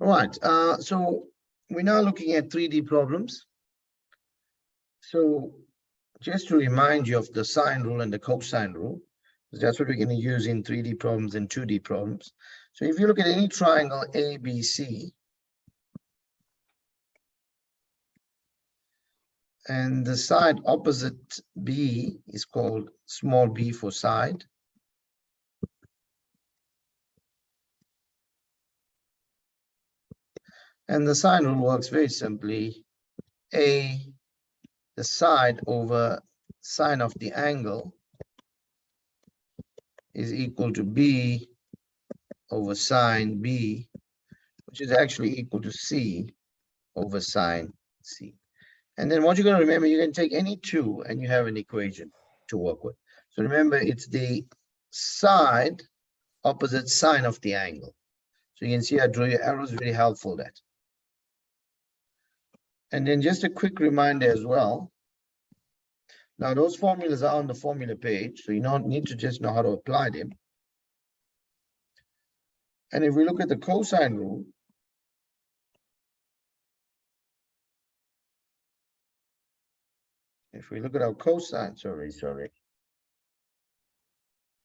All right, so we're now looking at 3D problems. So just to remind you of the sine rule and the cosine rule, that's what we're going to use in 3D problems and 2D problems. So if you look at any triangle ABC, and the side opposite B is called small b for side. And the sine rule works very simply. A, the side over sine of the angle is equal to B over sine B, which is actually equal to C over sine C. And then what you're going to remember, you can take any two and you have an equation to work with. So remember, it's the side opposite sine of the angle. So you can see I drew your arrows, very helpful that. And then just a quick reminder as well. Now those formulas are on the formula page, so you don't need to just know how to apply them. And if we look at the cosine rule, if we look at our cosine,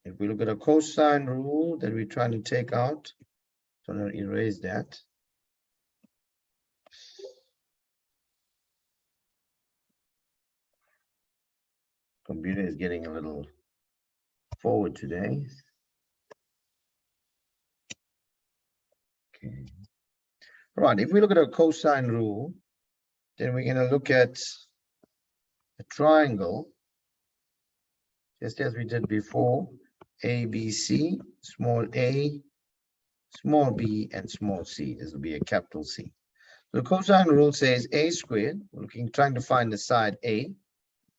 if we look at a cosine rule that we're trying to take out, so I'm going to erase that. Computer is getting a little forward today. Okay. All right, if we look at a cosine rule, then we're going to look at a triangle, just as we did before, ABC, small a, small b, and small c. This will be a capital C. The cosine rule says a squared, trying to find the side A,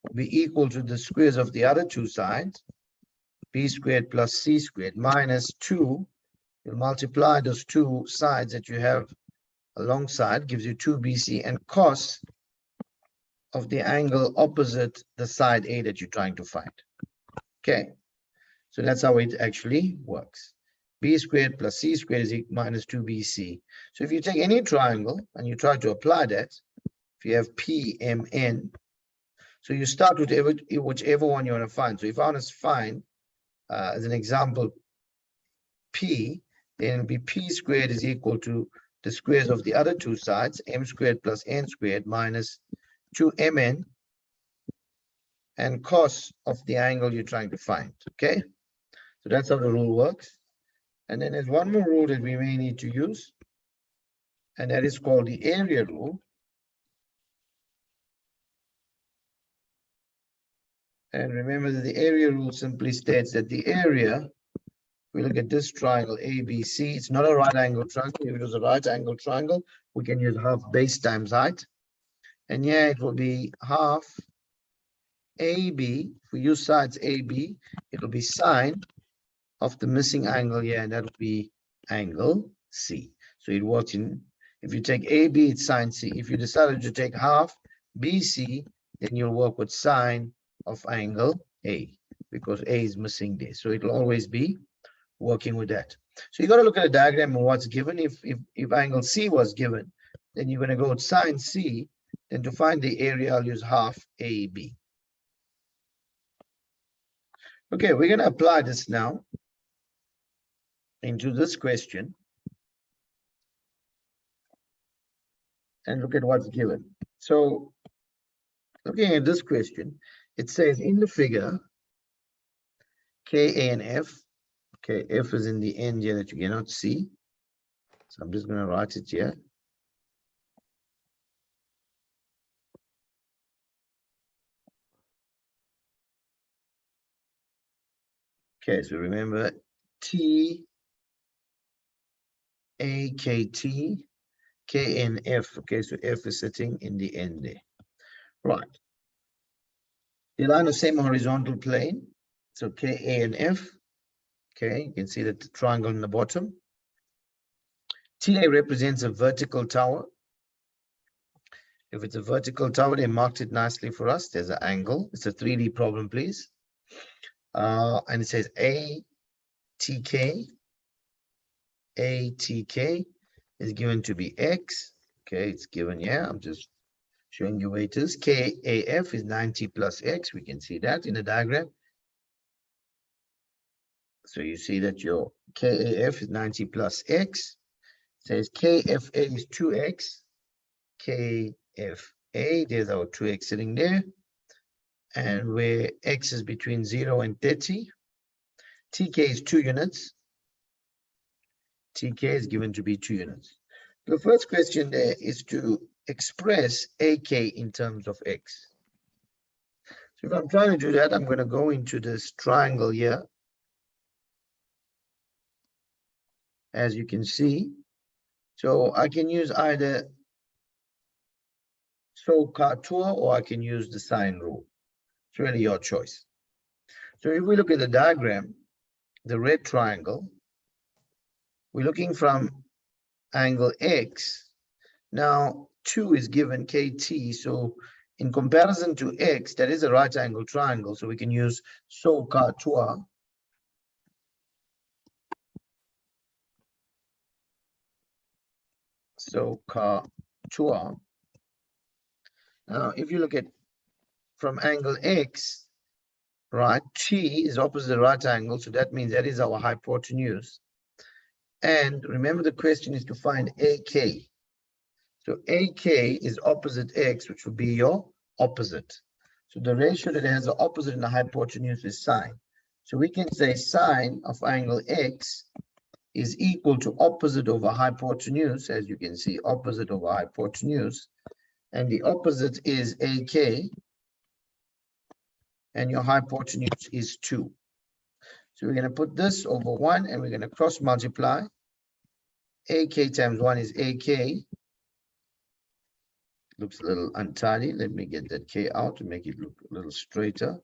will be equal to the squares of the other two sides, b squared plus c squared minus 2. You'll multiply those two sides that you have alongside, gives you 2bc, and cos of the angle opposite the side A that you're trying to find. Okay, so that's how it actually works. B squared plus c squared is minus 2bc. So if you take any triangle and you try to apply that, if you have PMN, so you start with whichever one you want to find. So if I want to find, as an example, P, then it'll be P squared is equal to the squares of the other two sides, M squared plus N squared minus 2Mn, and cos of the angle you're trying to find. Okay, so that's how the rule works. And then there's one more rule that we may need to use, and that is called the area rule. And remember that the area rule simply states that the area, we look at this triangle ABC, it's not a right angle triangle. If it was a right angle triangle, we can use half base times height. And yeah, it will be half AB. If we use sides AB, it'll be sine of the missing angle here, and that will be angle C. So it works in, if you take AB, it's sine C. If you decided to take half BC, then you'll work with sine of angle A, because A is missing there. So it'll always be working with that. So you got to look at a diagram of what's given. If angle C was given, then you're going to go with sine C. Then to find the area, I'll use half AB. Okay, we're going to apply this now into this question and look at what's given. So looking at this question, it says in the figure, K, A, and F. Okay, F is in the end here that you cannot see. So I'm just going to write it here. Okay, so remember T, A, K, T, K, and F. Okay, so F is sitting in the end there. Right. They lie on the same horizontal plane. So K, A, and F. Okay, you can see that the triangle in the bottom. TA represents a vertical tower. If it's a vertical tower, they marked it nicely for us. There's an angle. It's a 3D problem, please. And it says ATK, ATK, is given to be x. Okay, it's given here. I'm just showing you where it is. KAF is 90 plus x. We can see that in the diagram. So you see that your KAF is 90 plus x. It says KFA is 2x. KFA, there's our 2x sitting there. And where x is between 0 and 30, TK is 2 units. TK is given to be 2 units. The first question there is to express AK in terms of x. So if I'm trying to do that, I'm going to go into this triangle here. As you can see, so I can use either SOHCAHTOA or I can use the sine rule. It's really your choice. So if we look at the diagram, the red triangle, we're looking from angle X. Now 2 is given KT, so in comparison to X, that is a right angle triangle, so we can use SOHCAHTOA. SOHCAHTOA. Now if you look at from angle X, right, T is opposite the right angle, so that means that is our hypotenuse. And remember, the question is to find AK. So AK is opposite X, which would be your opposite. So the ratio that has the opposite in the hypotenuse is sine. So we can say sine of angle X is equal to opposite over hypotenuse, as you can see, opposite over hypotenuse. And the opposite is AK. And your hypotenuse is 2. So we're going to put this over 1 and we're going to cross multiply. AK times 1 is AK. Looks a little untidy. Let me get that K out to make it look a little straighter.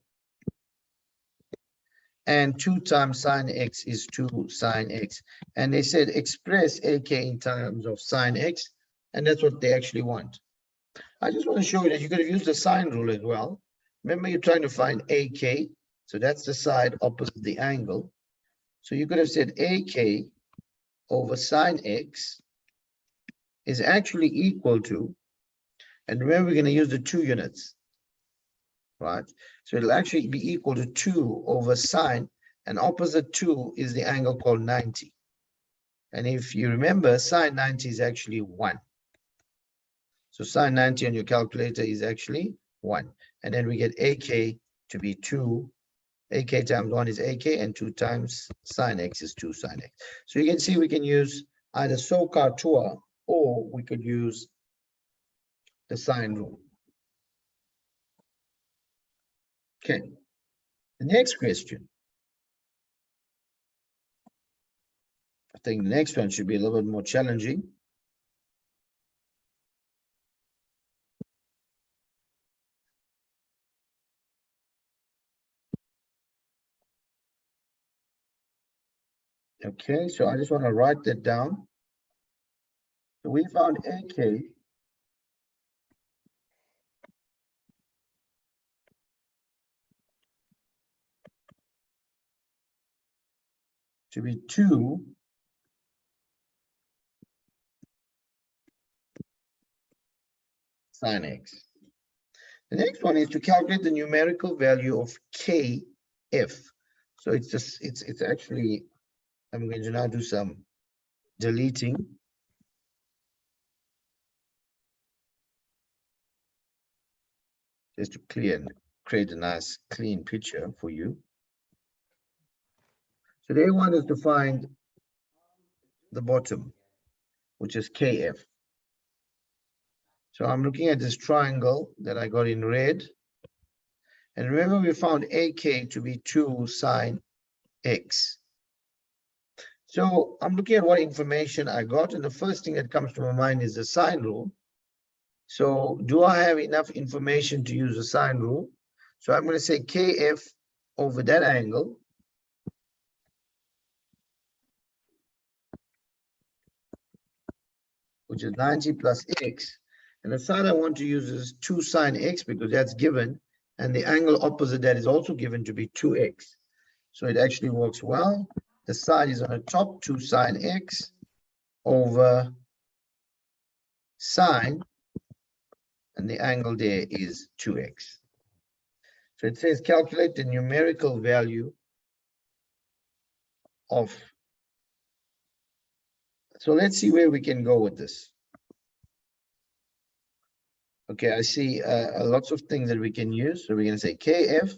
And 2 times sine X is 2 sine X. And they said express AK in terms of sine X. And that's what they actually want. I just want to show you that you could have used the sine rule as well. Remember, you're trying to find AK. So that's the side opposite the angle. So you could have said AK over sine X is actually equal to, and remember, we're going to use the 2 units, right? So it'll actually be equal to 2 over sine, and opposite 2 is the angle called 90. And if you remember, sine 90 is actually 1. So sine 90 on your calculator is actually 1. And then we get AK to be 2. AK times 1 is AK, and 2 times sine X is 2 sine X. So you can see we can use either SOHCAHTOA or we could use the sine rule. Okay, the next question. I think the next one should be a little bit more challenging. Okay, so I just want to write that down. So we found AK to be 2 sine X. The next one is to calculate the numerical value of KF. So it's just, it's actually, I'm going to now do some deleting. Just to clear and create a nice clean picture for you. So they want us to find the bottom, which is KF. So I'm looking at this triangle that I got in red. And remember, we found AK to be 2 sine X. So I'm looking at what information I got. And the first thing that comes to my mind is the sine rule. So do I have enough information to use the sine rule? So I'm going to say KF over that angle. Which is 90 plus X. And the side I want to use is 2 sine X because that's given. And the angle opposite that is also given to be 2X. So it actually works well. The side is on the top, 2 sine X over sine, and the angle there is 2x. So it says calculate the numerical value of. So let's see where we can go with this. Okay, I see lots of things that we can use. So we're going to say KF.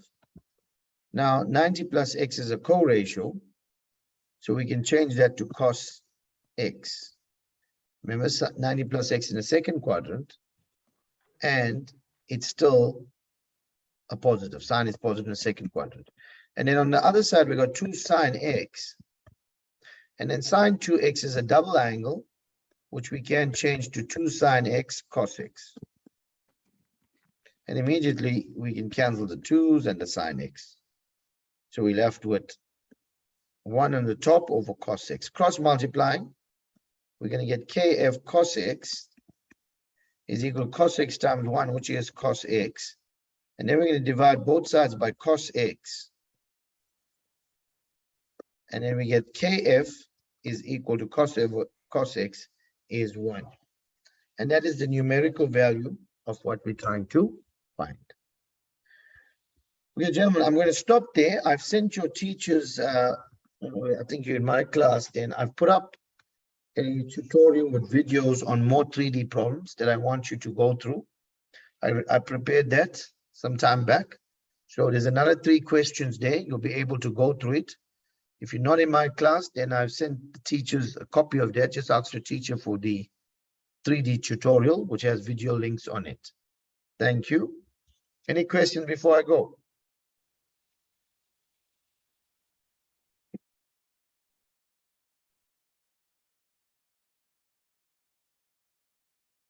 Now 90 plus x is a co-ratio. So we can change that to cos x. Remember, 90 plus x in the second quadrant. And it's still a positive. Sine is positive in the second quadrant. And then on the other side, we got 2 sine x. And then sine 2x is a double angle, which we can change to 2 sine x cos x. And immediately we can cancel the 2's and the sine x. So we're left with 1 on the top over cos x. Cross multiplying, we're going to get kf cos x is equal to cos x times 1, which is cos x. And then we're going to divide both sides by cos x. And then we get kf is equal to cos x is 1. And that is the numerical value of what we're trying to find. Okay, gentlemen, I'm going to stop there. I've sent your teachers, I think you're in my class, then I've put up a tutorial with videos on more 3D problems that I want you to go through. I prepared that some time back. So there's another 3 questions there. You'll be able to go through it. If you're not in my class, then I've sent the teachers a copy of that. Just ask your teacher for the 3D tutorial, which has video links on it. Thank you. Any questions before I go?